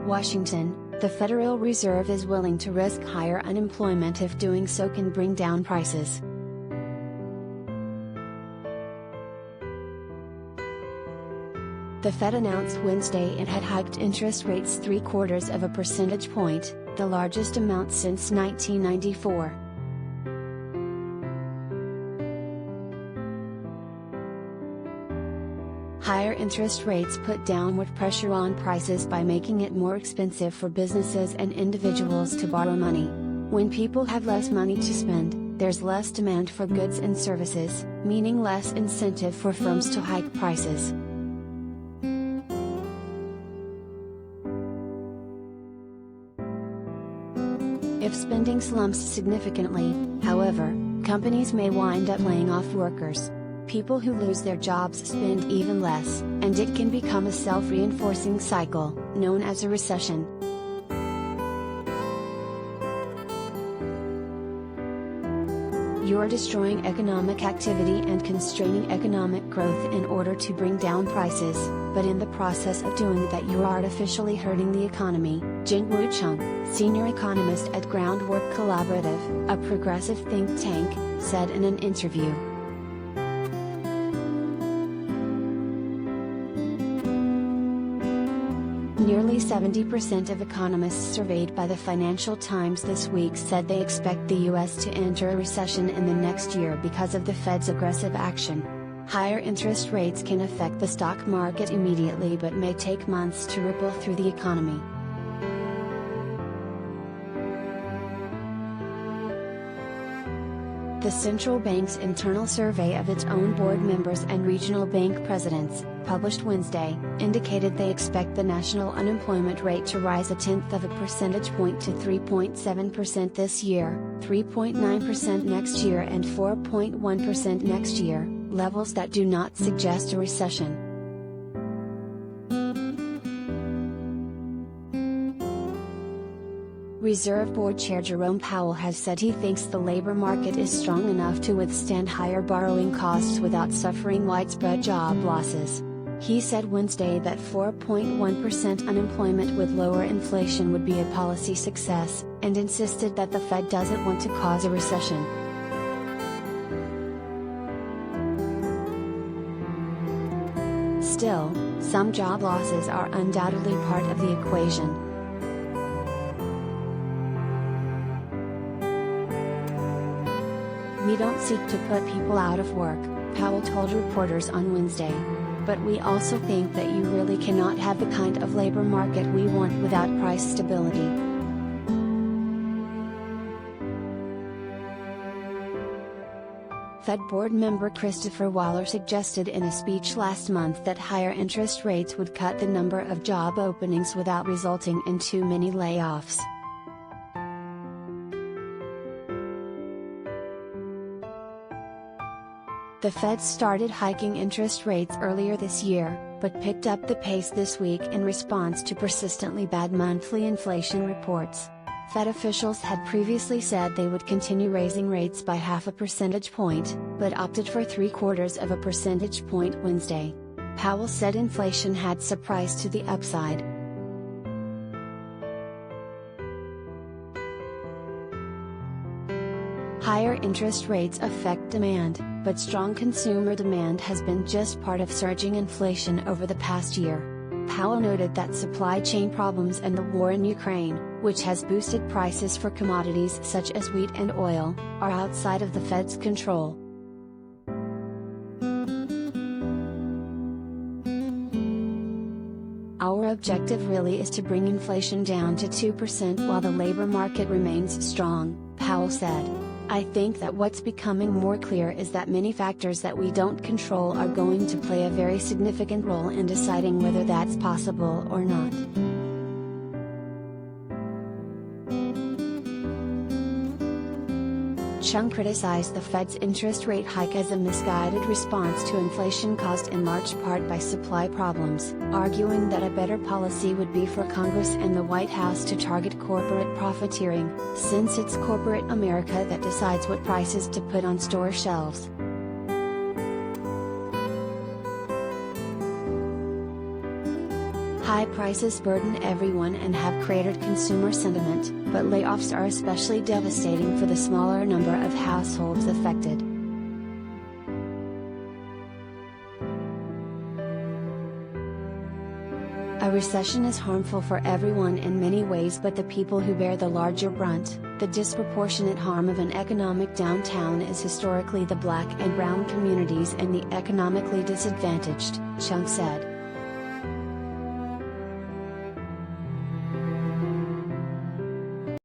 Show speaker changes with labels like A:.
A: Washington, the Federal Reserve is willing to risk higher unemployment if doing so can bring down prices. The Fed announced Wednesday it had hiked interest rates 0.75 of a percentage point, the largest amount since 1994. Higher interest rates put downward pressure on prices by making it more expensive for businesses and individuals to borrow money. When people have less money to spend, there's less demand for goods and services, meaning less incentive for firms to hike prices. If spending slumps significantly, however, companies may wind up laying off workers. People who lose their jobs spend even less, and it can become a self-reinforcing cycle, known as a recession. You're destroying economic activity and constraining economic growth in order to bring down prices, but in the process of doing that you are artificially hurting the economy, Jingwu Chung, senior economist at Groundwork Collaborative, a progressive think tank, said in an interview. Nearly 70% of economists surveyed by the Financial Times this week said they expect the U.S. to enter a recession in the next year because of the Fed's aggressive action. Higher interest rates can affect the stock market immediately but may take months to ripple through the economy. The central bank's internal survey of its own board members and regional bank presidents, published Wednesday, indicated they expect the national unemployment rate to rise 0.1 of a percentage point to 3.7% this year, 3.9% next year and 4.1% next year, levels that do not suggest a recession. Reserve Board Chair Jerome Powell has said he thinks the labor market is strong enough to withstand higher borrowing costs without suffering widespread job losses. He said Wednesday that 4.1% unemployment with lower inflation would be a policy success, and insisted that the Fed doesn't want to cause a recession. Still, some job losses are undoubtedly part of the equation. We don't seek to put people out of work, Powell told reporters on Wednesday. But we also think that you really cannot have the kind of labor market we want without price stability. Fed board member Christopher Waller suggested in a speech last month that higher interest rates would cut the number of job openings without resulting in too many layoffs. The Fed started hiking interest rates earlier this year, but picked up the pace this week in response to persistently bad monthly inflation reports. Fed officials had previously said they would continue raising rates by 0.5 percentage point, but opted for 0.75 of a percentage point Wednesday. Powell said inflation had surprised to the upside. Higher interest rates affect demand, but strong consumer demand has been just part of surging inflation over the past year. Powell noted that supply chain problems and the war in Ukraine, which has boosted prices for commodities such as wheat and oil, are outside of the Fed's control. Our objective really is to bring inflation down to 2% while the labor market remains strong, Powell said. I think that what's becoming more clear is that many factors that we don't control are going to play a very significant role in deciding whether that's possible or not. Chung criticized the Fed's interest rate hike as a misguided response to inflation caused in large part by supply problems, arguing that a better policy would be for Congress and the White House to target corporate profiteering, since it's corporate America that decides what prices to put on store shelves. High prices burden everyone and have cratered consumer sentiment, but layoffs are especially devastating for the smaller number of households affected. A recession is harmful for everyone in many ways, but the people who bear the larger brunt, the disproportionate harm of an economic downturn, is historically the Black and brown communities and the economically disadvantaged, Chung said.